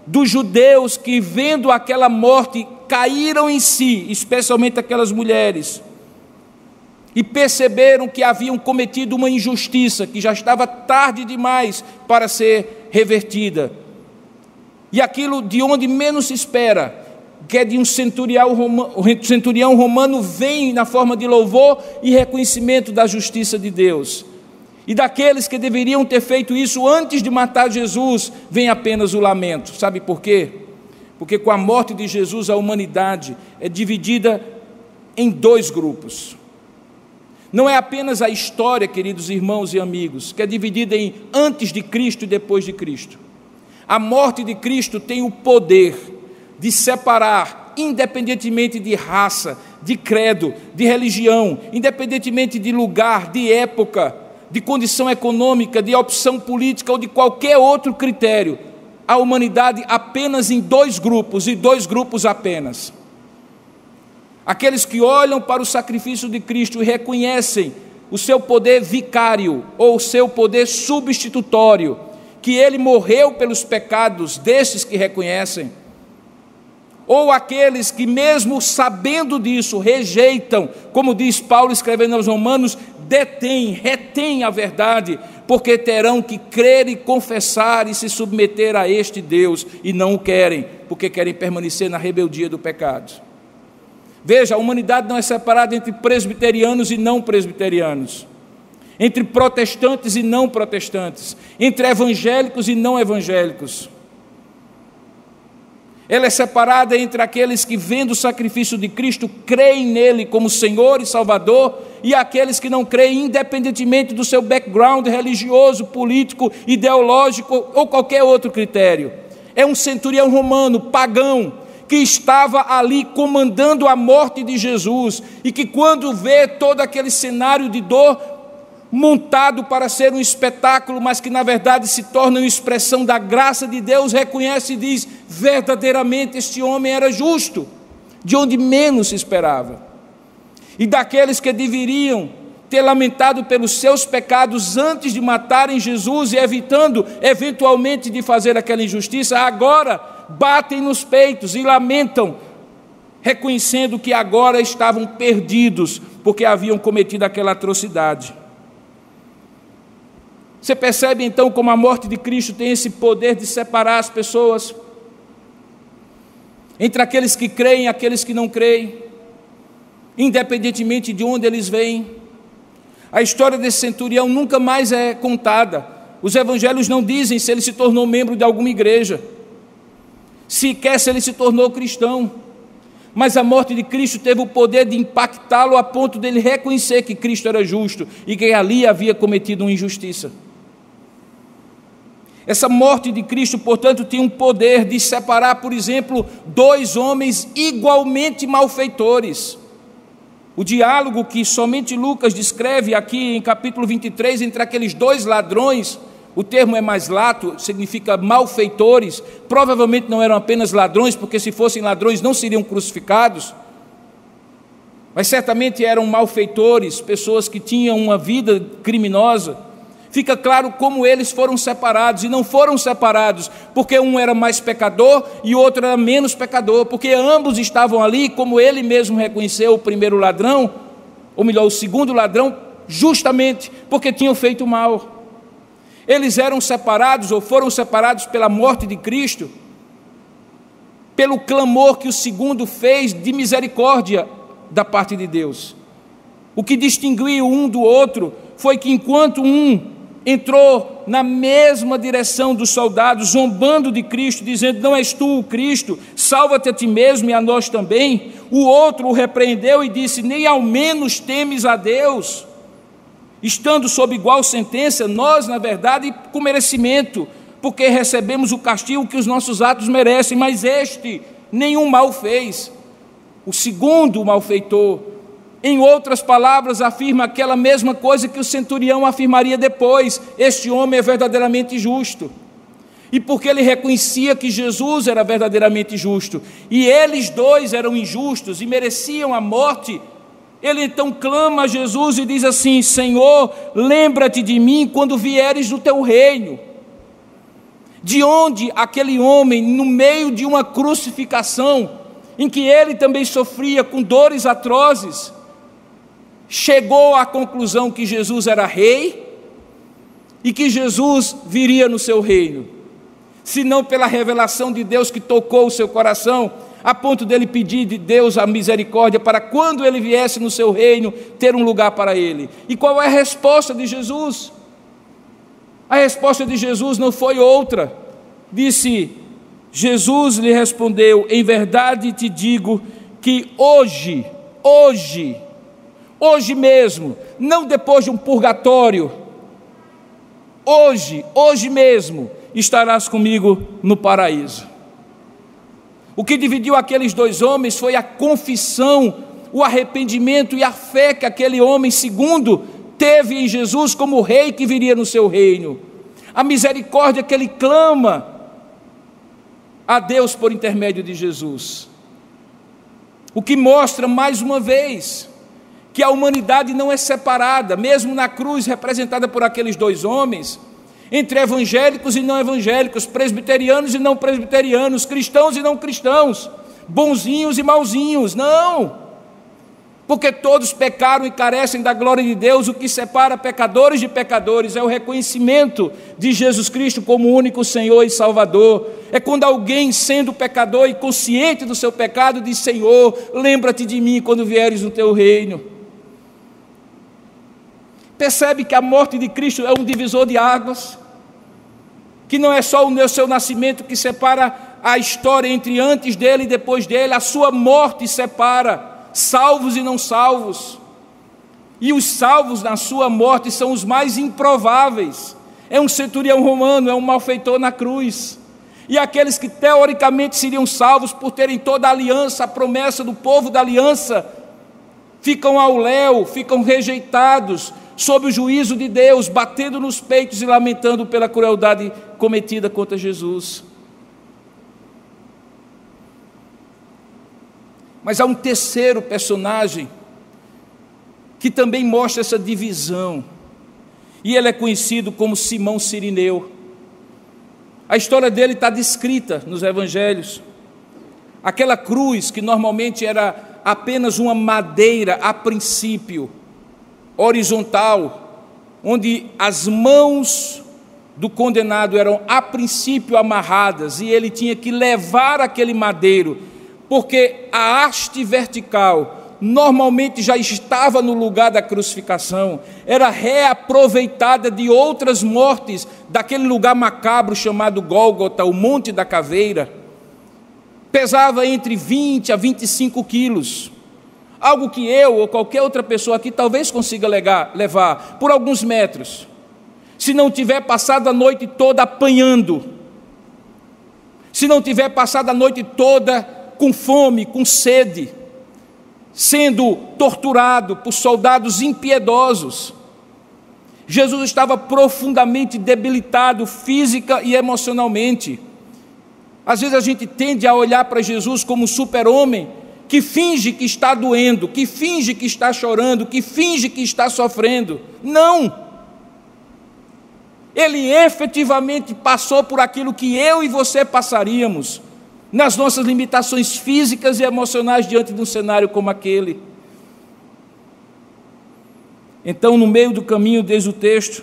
dos judeus que, vendo aquela morte, caíram em si, especialmente aquelas mulheres, e perceberam que haviam cometido uma injustiça, que já estava tarde demais para ser revertida. E aquilo de onde menos se espera, que é de um centurião romano, vem na forma de louvor e reconhecimento da justiça de Deus. E daqueles que deveriam ter feito isso antes de matar Jesus, vem apenas o lamento. Sabe por quê? Porque com a morte de Jesus, a humanidade é dividida em dois grupos. Não é apenas a história, queridos irmãos e amigos, que é dividida em antes de Cristo e depois de Cristo. A morte de Cristo tem o poder de separar, independentemente de raça, de credo, de religião, independentemente de lugar, de época, de condição econômica, de opção política ou de qualquer outro critério, a humanidade apenas em dois grupos, e dois grupos apenas. Aqueles que olham para o sacrifício de Cristo e reconhecem o seu poder vicário ou o seu poder substitutório, que ele morreu pelos pecados destes que reconhecem, ou aqueles que mesmo sabendo disso rejeitam, como diz Paulo escrevendo aos Romanos, retém a verdade, porque terão que crer e confessar e se submeter a este Deus, e não o querem, porque querem permanecer na rebeldia do pecado. Veja, a humanidade não é separada entre presbiterianos e não presbiterianos, entre protestantes e não protestantes, entre evangélicos e não evangélicos. Ela é separada entre aqueles que, vendo o sacrifício de Cristo, creem nele como Senhor e Salvador, e aqueles que não creem, independentemente do seu background religioso, político, ideológico ou qualquer outro critério. É um centurião romano, pagão, que estava ali comandando a morte de Jesus, e que quando vê todo aquele cenário de dor, montado para ser um espetáculo, mas que na verdade se torna uma expressão da graça de Deus, reconhece e diz, verdadeiramente este homem era justo, de onde menos se esperava. E daqueles que deveriam ter lamentado pelos seus pecados antes de matarem Jesus e evitando eventualmente de fazer aquela injustiça, agora batem nos peitos e lamentam, reconhecendo que agora estavam perdidos, porque haviam cometido aquela atrocidade. Você percebe então como a morte de Cristo tem esse poder de separar as pessoas entre aqueles que creem e aqueles que não creem, independentemente de onde eles vêm. A história desse centurião nunca mais é contada. Os evangelhos não dizem se ele se tornou membro de alguma igreja, sequer se ele se tornou cristão. Mas a morte de Cristo teve o poder de impactá-lo a ponto dele reconhecer que Cristo era justo e que ali havia cometido uma injustiça. Essa morte de Cristo, portanto, tinha um poder de separar, por exemplo, dois homens igualmente malfeitores. O diálogo que somente Lucas descreve aqui em capítulo 23 entre aqueles dois ladrões, o termo é mais lato, significa malfeitores, provavelmente não eram apenas ladrões, porque se fossem ladrões não seriam crucificados, mas certamente eram malfeitores, pessoas que tinham uma vida criminosa. Fica claro como eles foram separados, e não foram separados porque um era mais pecador e o outro era menos pecador, porque ambos estavam ali, como ele mesmo reconheceu, o primeiro ladrão, ou melhor, o segundo ladrão, justamente porque tinham feito mal. Eles eram separados, ou foram separados pela morte de Cristo, pelo clamor que o segundo fez de misericórdia da parte de Deus. O que distinguiu um do outro foi que enquanto um entrou na mesma direção dos soldados, zombando de Cristo, dizendo, não és tu o Cristo, salva-te a ti mesmo e a nós também, o outro o repreendeu e disse, nem ao menos temes a Deus, estando sob igual sentença, nós na verdade com merecimento, porque recebemos o castigo que os nossos atos merecem, mas este nenhum mal fez. O segundo malfeitor, em outras palavras, afirma aquela mesma coisa que o centurião afirmaria depois, este homem é verdadeiramente justo. E porque ele reconhecia que Jesus era verdadeiramente justo, e eles dois eram injustos e mereciam a morte, ele então clama a Jesus e diz assim, Senhor, lembra-te de mim quando vieres no teu reino. De onde aquele homem, no meio de uma crucificação, em que ele também sofria com dores atrozes, chegou à conclusão que Jesus era rei e que Jesus viria no seu reino, senão pela revelação de Deus que tocou o seu coração, a ponto dele pedir de Deus a misericórdia para quando ele viesse no seu reino, ter um lugar para ele. E qual é a resposta de Jesus? A resposta de Jesus não foi outra. Jesus lhe respondeu: em verdade te digo que hoje mesmo, não depois de um purgatório, hoje mesmo estarás comigo no paraíso. O que dividiu aqueles dois homens foi a confissão, o arrependimento e a fé que aquele homem segundo teve em Jesus como rei que viria no seu reino. A misericórdia que ele clama a Deus por intermédio de Jesus. O que mostra mais uma vez que a humanidade não é separada, mesmo na cruz representada por aqueles dois homens, entre evangélicos e não evangélicos, presbiterianos e não presbiterianos, cristãos e não cristãos, bonzinhos e mauzinhos. Não! Porque todos pecaram e carecem da glória de Deus. O que separa pecadores de pecadores é o reconhecimento de Jesus Cristo como único Senhor e Salvador. É quando alguém, sendo pecador e consciente do seu pecado, diz: Senhor, lembra-te de mim quando vieres no teu reino. Percebe que a morte de Cristo é um divisor de águas, que não é só o seu nascimento que separa a história entre antes dele e depois dele. A sua morte separa salvos e não salvos, e os salvos na sua morte são os mais improváveis. É um centurião romano, é um malfeitor na cruz, e aqueles que teoricamente seriam salvos por terem toda a aliança, a promessa do povo da aliança, ficam ao léu, ficam rejeitados, sob o juízo de Deus, batendo nos peitos e lamentando pela crueldade cometida contra Jesus. Mas há um terceiro personagem que também mostra essa divisão, e ele é conhecido como Simão Cirineu. A história dele está descrita nos evangelhos. Aquela cruz, que normalmente era apenas uma madeira a princípio, horizontal, onde as mãos do condenado eram a princípio amarradas, e ele tinha que levar aquele madeiro, porque a haste vertical normalmente já estava no lugar da crucificação, era reaproveitada de outras mortes, daquele lugar macabro chamado Gólgota, o Monte da Caveira. Pesava entre 20 a 25 quilos, algo que eu ou qualquer outra pessoa aqui talvez consiga levar por alguns metros, se não tiver passado a noite toda apanhando, se não tiver passado a noite toda com fome, com sede, sendo torturado por soldados impiedosos. Jesus estava profundamente debilitado física e emocionalmente. Às vezes a gente tende a olhar para Jesus como um super-homem que finge que está doendo, que finge que está chorando, que finge que está sofrendo. Não! Ele efetivamente passou por aquilo que eu e você passaríamos, nas nossas limitações físicas e emocionais diante de um cenário como aquele. Então, no meio do caminho, diz o texto,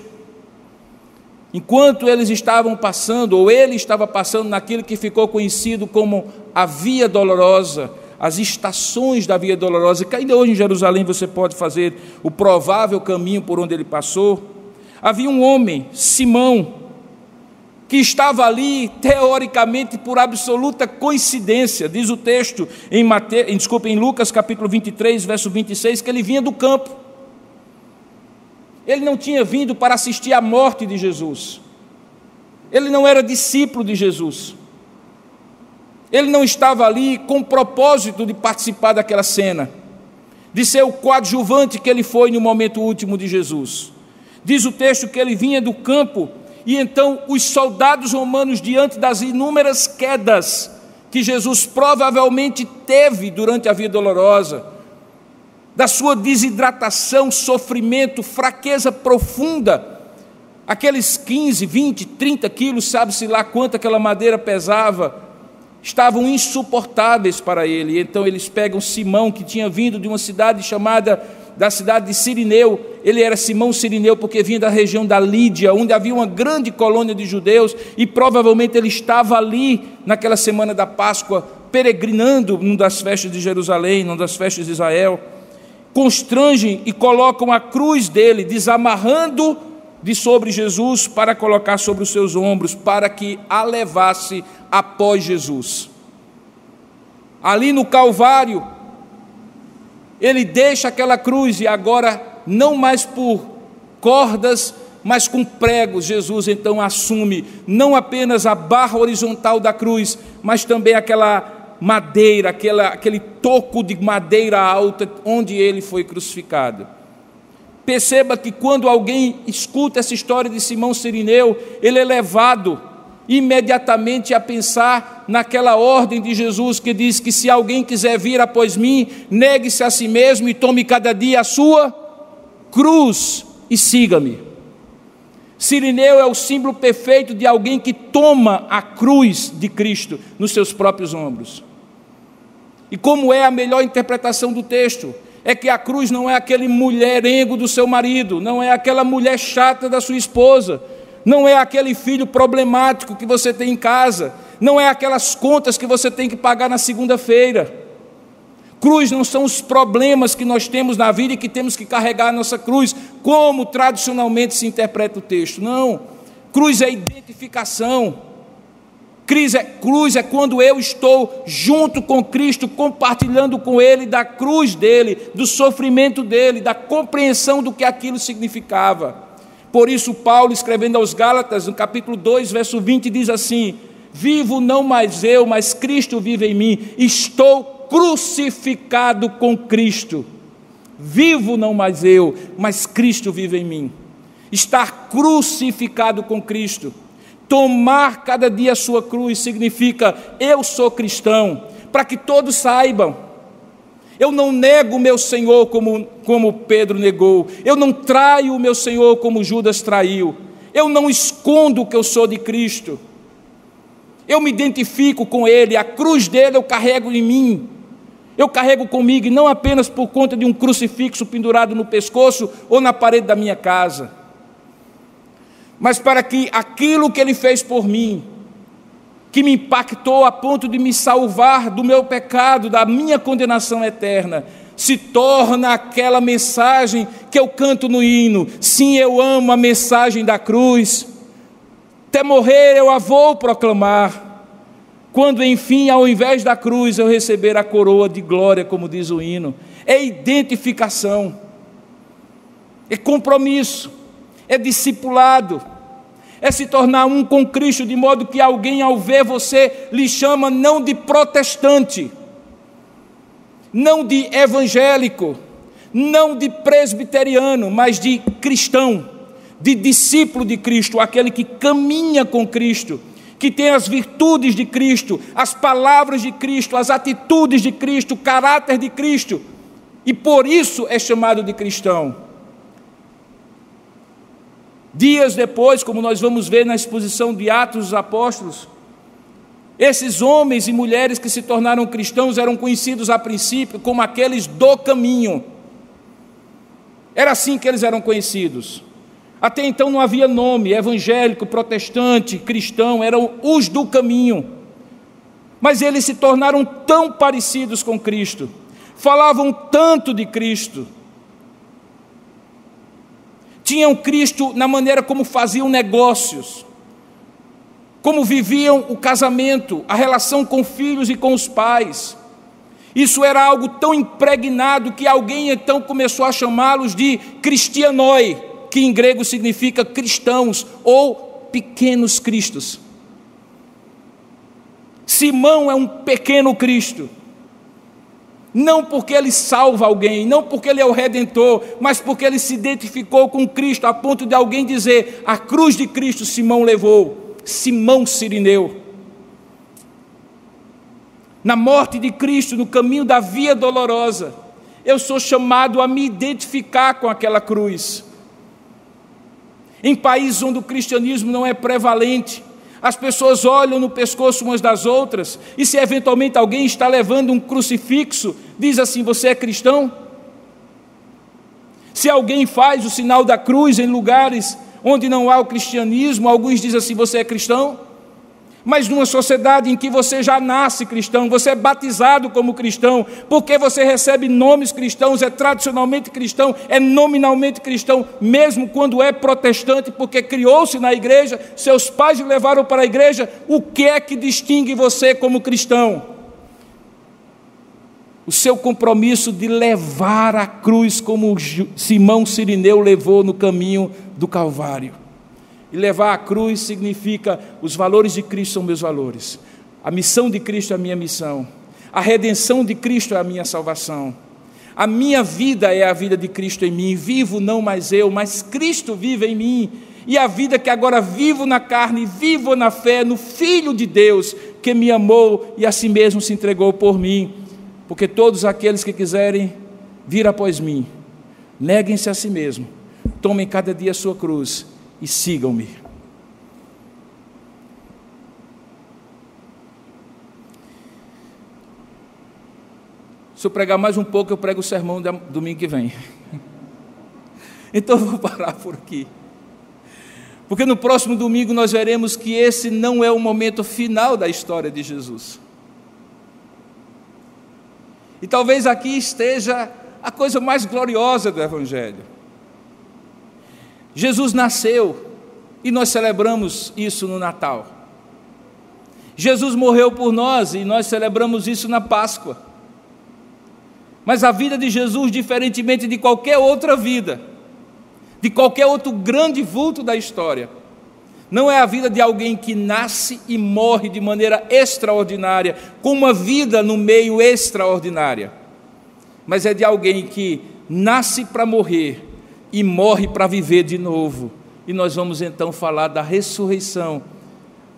enquanto eles estavam passando, ou ele estava passando naquilo que ficou conhecido como a Via Dolorosa, as estações da Via Dolorosa, que ainda hoje em Jerusalém você pode fazer o provável caminho por onde ele passou, havia um homem, Simão, que estava ali, teoricamente, por absoluta coincidência. Diz o texto em Lucas capítulo 23, verso 26, que ele vinha do campo. Ele não tinha vindo para assistir à morte de Jesus. Ele não era discípulo de Jesus. Ele não estava ali com o propósito de participar daquela cena, de ser o coadjuvante que ele foi no momento último de Jesus. Diz o texto que ele vinha do campo. E então os soldados romanos, diante das inúmeras quedas que Jesus provavelmente teve durante a Via Dolorosa, da sua desidratação, sofrimento, fraqueza profunda, aqueles 15, 20, 30 quilos, sabe-se lá quanto aquela madeira pesava, estavam insuportáveis para ele. E então eles pegam Simão, que tinha vindo de uma cidade chamada da cidade de Cirineu. Ele era Simão Cirineu porque vinha da região da Lídia, onde havia uma grande colônia de judeus, e provavelmente ele estava ali naquela semana da Páscoa, peregrinando numa das festas de Jerusalém, numa das festas de Israel. Constrangem e colocam a cruz dele, desamarrando de sobre Jesus para colocar sobre os seus ombros, para que a levasse após Jesus. Ali no Calvário, ele deixa aquela cruz, e agora, não mais por cordas, mas com pregos, Jesus então assume não apenas a barra horizontal da cruz, mas também aquela madeira, aquele toco de madeira alta onde ele foi crucificado. Perceba que quando alguém escuta essa história de Simão Cirineu, ele é levado imediatamente a pensar naquela ordem de Jesus que diz que se alguém quiser vir após mim, negue-se a si mesmo e tome cada dia a sua cruz e siga-me. Cirineu é o símbolo perfeito de alguém que toma a cruz de Cristo nos seus próprios ombros. E como é a melhor interpretação do texto? É que a cruz não é aquele mulherengo do seu marido, não é aquela mulher chata da sua esposa, não é aquele filho problemático que você tem em casa, não é aquelas contas que você tem que pagar na segunda-feira. Cruz não são os problemas que nós temos na vida e que temos que carregar a nossa cruz, como tradicionalmente se interpreta o texto. Não, cruz é identificação. Cruz é quando eu estou junto com Cristo, compartilhando com Ele da cruz dEle, do sofrimento dEle, da compreensão do que aquilo significava. Por isso Paulo, escrevendo aos Gálatas, no capítulo 2, verso 20, diz assim: vivo não mais eu, mas Cristo vive em mim, estou crucificado com Cristo. Vivo não mais eu, mas Cristo vive em mim. Estar crucificado com Cristo. Tomar cada dia a sua cruz significa: eu sou cristão, para que todos saibam. Eu não nego o meu Senhor como Pedro negou, eu não traio o meu Senhor como Judas traiu, eu não escondo que eu sou de Cristo, eu me identifico com Ele, a cruz dele eu carrego em mim, eu carrego comigo, e não apenas por conta de um crucifixo pendurado no pescoço ou na parede da minha casa, mas para que aquilo que Ele fez por mim, que me impactou a ponto de me salvar do meu pecado, da minha condenação eterna, se torna aquela mensagem que eu canto no hino. Sim, eu amo a mensagem da cruz, até morrer eu a vou proclamar, quando enfim, ao invés da cruz, eu receber a coroa de glória, como diz o hino. É identificação, é compromisso, é discipulado, é se tornar um com Cristo, de modo que alguém, ao ver você, lhe chama não de protestante, não de evangélico, não de presbiteriano, mas de cristão, de discípulo de Cristo, aquele que caminha com Cristo, que tem as virtudes de Cristo, as palavras de Cristo, as atitudes de Cristo, o caráter de Cristo, e por isso é chamado de cristão. Dias depois, como nós vamos ver na exposição de Atos dos Apóstolos, esses homens e mulheres que se tornaram cristãos eram conhecidos a princípio como aqueles do caminho. Era assim que eles eram conhecidos. Até então não havia nome, evangélico, protestante, cristão, eram os do caminho. Mas eles se tornaram tão parecidos com Cristo, falavam tanto de Cristo, tinham Cristo na maneira como faziam negócios, como viviam o casamento, a relação com filhos e com os pais. Isso era algo tão impregnado que alguém então começou a chamá-los de cristianoi, que em grego significa cristãos ou pequenos cristos. Simão é um pequeno Cristo. Não porque ele salva alguém, não porque ele é o Redentor, mas porque ele se identificou com Cristo, a ponto de alguém dizer: a cruz de Cristo Simão levou, Simão Cirineu. Na morte de Cristo, no caminho da via dolorosa, eu sou chamado a me identificar com aquela cruz. Em países onde o cristianismo não é prevalente, as pessoas olham no pescoço umas das outras, e se eventualmente alguém está levando um crucifixo, diz assim: você é cristão? Se alguém faz o sinal da cruz em lugares onde não há o cristianismo, alguns dizem assim: você é cristão? Mas numa sociedade em que você já nasce cristão, você é batizado como cristão, porque você recebe nomes cristãos, é tradicionalmente cristão, é nominalmente cristão, mesmo quando é protestante, porque criou-se na igreja, seus pais o levaram para a igreja, o que é que distingue você como cristão? O seu compromisso de levar a cruz como Simão Cirineu levou no caminho do Calvário. E levar a cruz significa: os valores de Cristo são meus valores, a missão de Cristo é a minha missão, a redenção de Cristo é a minha salvação, a minha vida é a vida de Cristo em mim, vivo não mais eu, mas Cristo vive em mim, e a vida que agora vivo na carne, vivo na fé, no Filho de Deus, que me amou e a si mesmo se entregou por mim. Porque todos aqueles que quiserem vir após mim, neguem-se a si mesmo, tomem cada dia a sua cruz e sigam-me. Se eu pregar mais um pouco, eu prego o sermão domingo que vem. Então eu vou parar por aqui. Porque no próximo domingo nós veremos que esse não é o momento final da história de Jesus. E talvez aqui esteja a coisa mais gloriosa do Evangelho. Jesus nasceu e nós celebramos isso no Natal. Jesus morreu por nós e nós celebramos isso na Páscoa. Mas a vida de Jesus, diferentemente de qualquer outra vida, de qualquer outro grande vulto da história, não é a vida de alguém que nasce e morre de maneira extraordinária, com uma vida no meio extraordinária, mas é de alguém que nasce para morrer e morre para viver de novo. E nós vamos então falar da ressurreição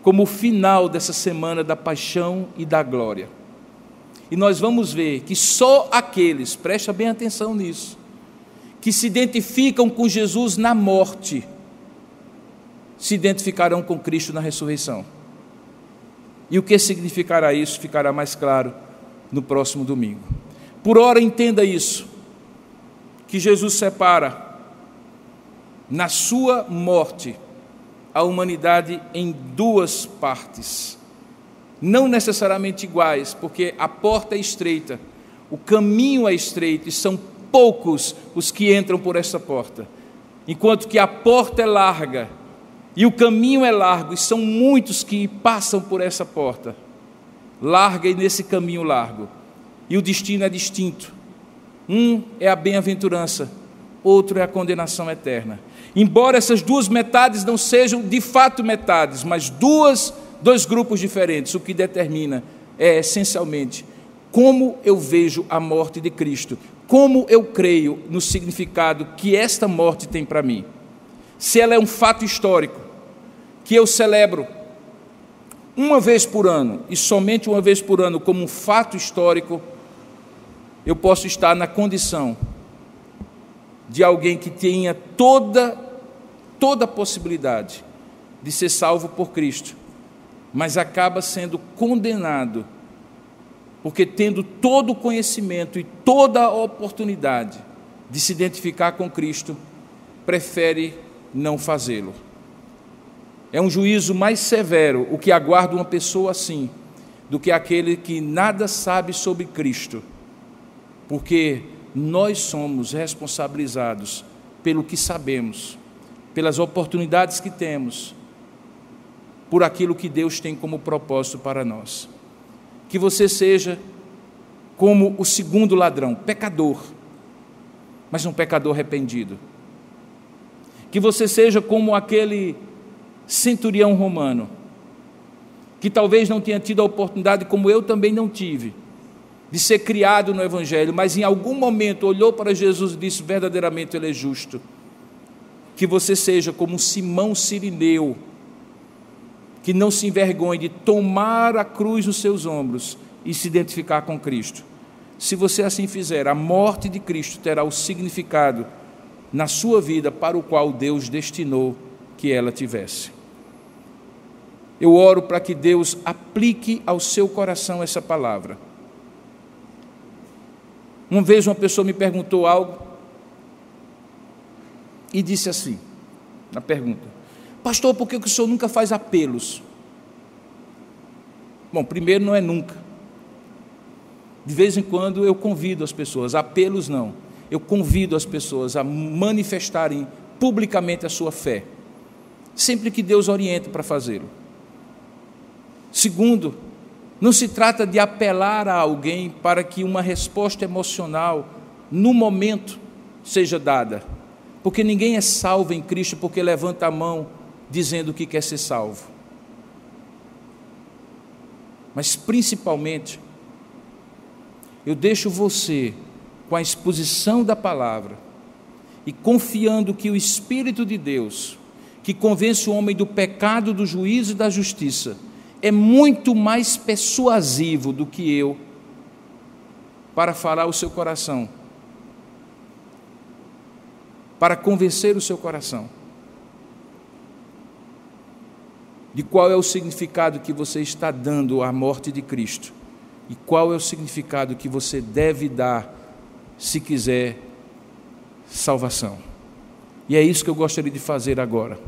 como o final dessa semana da paixão e da glória. E nós vamos ver que só aqueles, presta bem atenção nisso, que se identificam com Jesus na morte, se identificarão com Cristo na ressurreição. E o que significará isso ficará mais claro no próximo domingo. Por ora, entenda isso, que Jesus separa na sua morte a humanidade em duas partes, não necessariamente iguais, porque a porta é estreita, o caminho é estreito e são poucos os que entram por essa porta, enquanto que a porta é larga e o caminho é largo, e são muitos que passam por essa porta larga e nesse caminho largo, e o destino é distinto. Um é a bem-aventurança, outro é a condenação eterna. Embora essas duas metades não sejam de fato metades, mas dois grupos diferentes, o que determina é essencialmente como eu vejo a morte de Cristo, como eu creio no significado que esta morte tem para mim. Se ela é um fato histórico, que eu celebro uma vez por ano, e somente uma vez por ano, como um fato histórico, eu posso estar na condição de alguém que tenha toda a possibilidade de ser salvo por Cristo, mas acaba sendo condenado, porque tendo todo o conhecimento e toda a oportunidade de se identificar com Cristo, prefere não fazê-lo. É um juízo mais severo o que aguarda uma pessoa assim, do que aquele que nada sabe sobre Cristo, porque nós somos responsabilizados pelo que sabemos, pelas oportunidades que temos, por aquilo que Deus tem como propósito para nós. Que você seja como o segundo ladrão, pecador, mas um pecador arrependido. Que você seja como aquele centurião romano, que talvez não tenha tido a oportunidade, como eu também não tive, de ser criado no Evangelho, mas em algum momento olhou para Jesus e disse: verdadeiramente Ele é justo. Que você seja como um Simão Cirineu, que não se envergonhe de tomar a cruz nos seus ombros e se identificar com Cristo. Se você assim fizer, a morte de Cristo terá o significado na sua vida para o qual Deus destinou que ela tivesse. Eu oro para que Deus aplique ao seu coração essa palavra. Uma vez uma pessoa me perguntou algo, e disse assim, na pergunta: pastor, por que o senhor nunca faz apelos? Bom, primeiro, não é nunca. De vez em quando eu convido as pessoas, apelos não, eu convido as pessoas a manifestarem publicamente a sua fé, sempre que Deus orienta para fazê-lo. Segundo, não se trata de apelar a alguém para que uma resposta emocional, no momento, seja dada, porque ninguém é salvo em Cristo porque levanta a mão dizendo que quer ser salvo. Mas principalmente, eu deixo você com a exposição da palavra e confiando que o Espírito de Deus, que convence o homem do pecado, do juízo e da justiça, é muito mais persuasivo do que eu para falar o seu coração, para convencer o seu coração de qual é o significado que você está dando à morte de Cristo e qual é o significado que você deve dar se quiser salvação. E é isso que eu gostaria de fazer agora.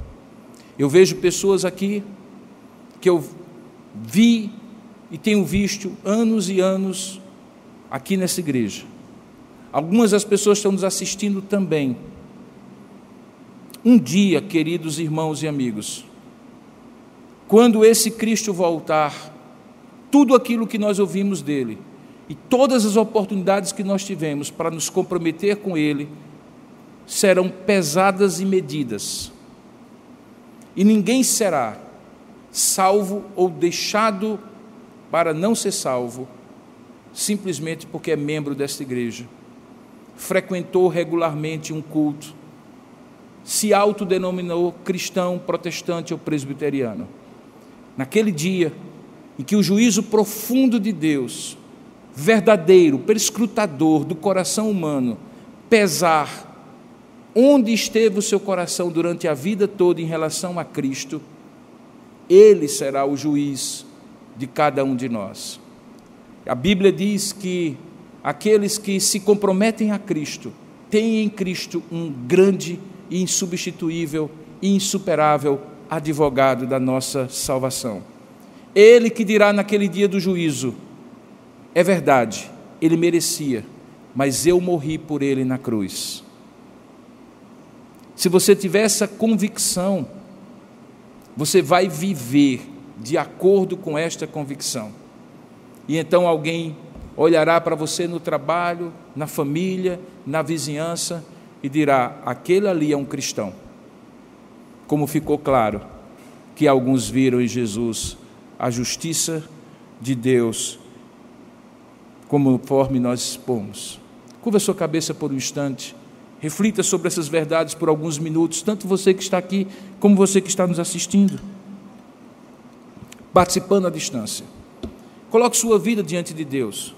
Eu vejo pessoas aqui que eu vi e tenho visto anos e anos aqui nessa igreja. Algumas das pessoas estão nos assistindo também. Um dia, queridos irmãos e amigos, quando esse Cristo voltar, tudo aquilo que nós ouvimos dele e todas as oportunidades que nós tivemos para nos comprometer com ele serão pesadas e medidas. E ninguém será salvo ou deixado para não ser salvo simplesmente porque é membro desta igreja, frequentou regularmente um culto, se autodenominou cristão, protestante ou presbiteriano. Naquele dia em que o juízo profundo de Deus, verdadeiro, perscrutador do coração humano, pesar onde esteve o seu coração durante a vida toda em relação a Cristo, ele será o juiz de cada um de nós. A Bíblia diz que aqueles que se comprometem a Cristo têm em Cristo um grande e insubstituível e insuperável advogado da nossa salvação. Ele que dirá naquele dia do juízo: é verdade, ele merecia, mas eu morri por ele na cruz. Se você tiver essa convicção, você vai viver de acordo com esta convicção. E então alguém olhará para você no trabalho, na família, na vizinhança e dirá: aquele ali é um cristão. Como ficou claro que alguns viram em Jesus a justiça de Deus, conforme nós expomos. Curva a sua cabeça por um instante, reflita sobre essas verdades por alguns minutos, tanto você que está aqui, como você que está nos assistindo, participando à distância. Coloque sua vida diante de Deus.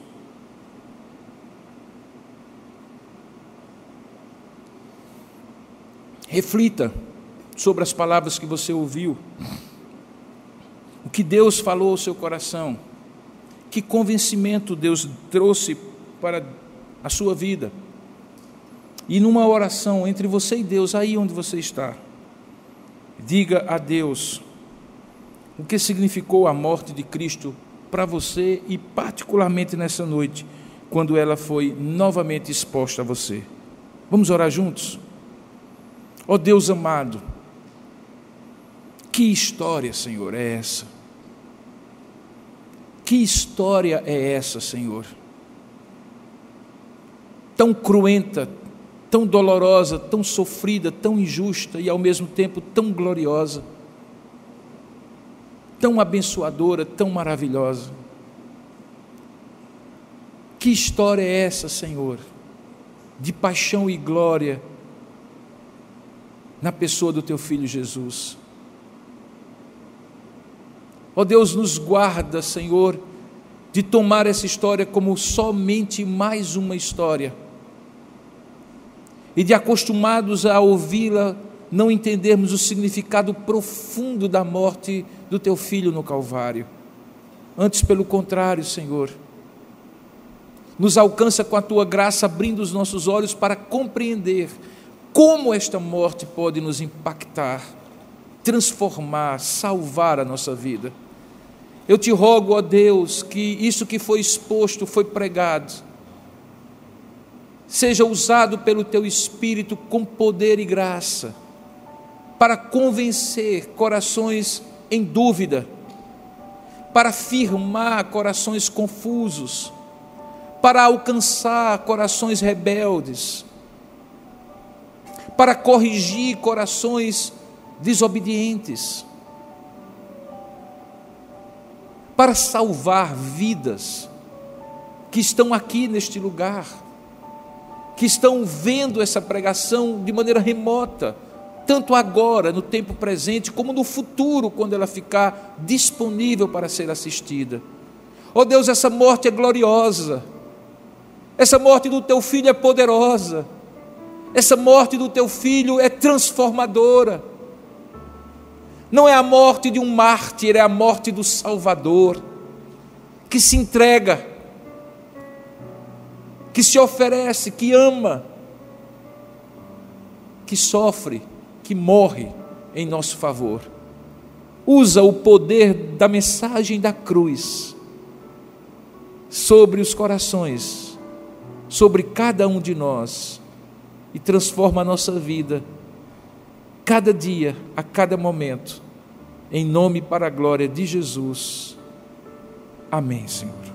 Reflita sobre as palavras que você ouviu, o que Deus falou ao seu coração, que convencimento Deus trouxe para a sua vida. E numa oração entre você e Deus, aí onde você está, diga a Deus o que significou a morte de Cristo para você e particularmente nessa noite, quando ela foi novamente exposta a você. Vamos orar juntos? Ó Deus amado, que história, Senhor, é essa? Que história é essa, Senhor? Tão cruenta, tão dolorosa, tão sofrida, tão injusta e ao mesmo tempo tão gloriosa, tão abençoadora, tão maravilhosa. Que história é essa, Senhor, de paixão e glória na pessoa do Teu Filho Jesus. Ó Deus, nos guarda, Senhor, de tomar essa história como somente mais uma história e de, acostumados a ouvi-la, não entendermos o significado profundo da morte do Teu Filho no Calvário. Antes, pelo contrário, Senhor, nos alcança com a Tua graça, abrindo os nossos olhos para compreender como esta morte pode nos impactar, transformar, salvar a nossa vida. Eu te rogo, ó Deus, que isso que foi exposto, foi pregado, seja usado pelo Teu Espírito com poder e graça, para convencer corações em dúvida, para firmar corações confusos, para alcançar corações rebeldes, para corrigir corações desobedientes, para salvar vidas que estão aqui neste lugar, que estão vendo essa pregação de maneira remota, tanto agora, no tempo presente, como no futuro, quando ela ficar disponível para ser assistida. Ó Deus, essa morte é gloriosa, essa morte do Teu Filho é poderosa, essa morte do Teu Filho é transformadora. Não é a morte de um mártir, é a morte do Salvador, que se entrega, que se oferece, que ama, que sofre, que morre em nosso favor. Usa o poder da mensagem da cruz sobre os corações, sobre cada um de nós, e transforma a nossa vida, cada dia, a cada momento, em nome e para a glória de Jesus. Amém, Senhor.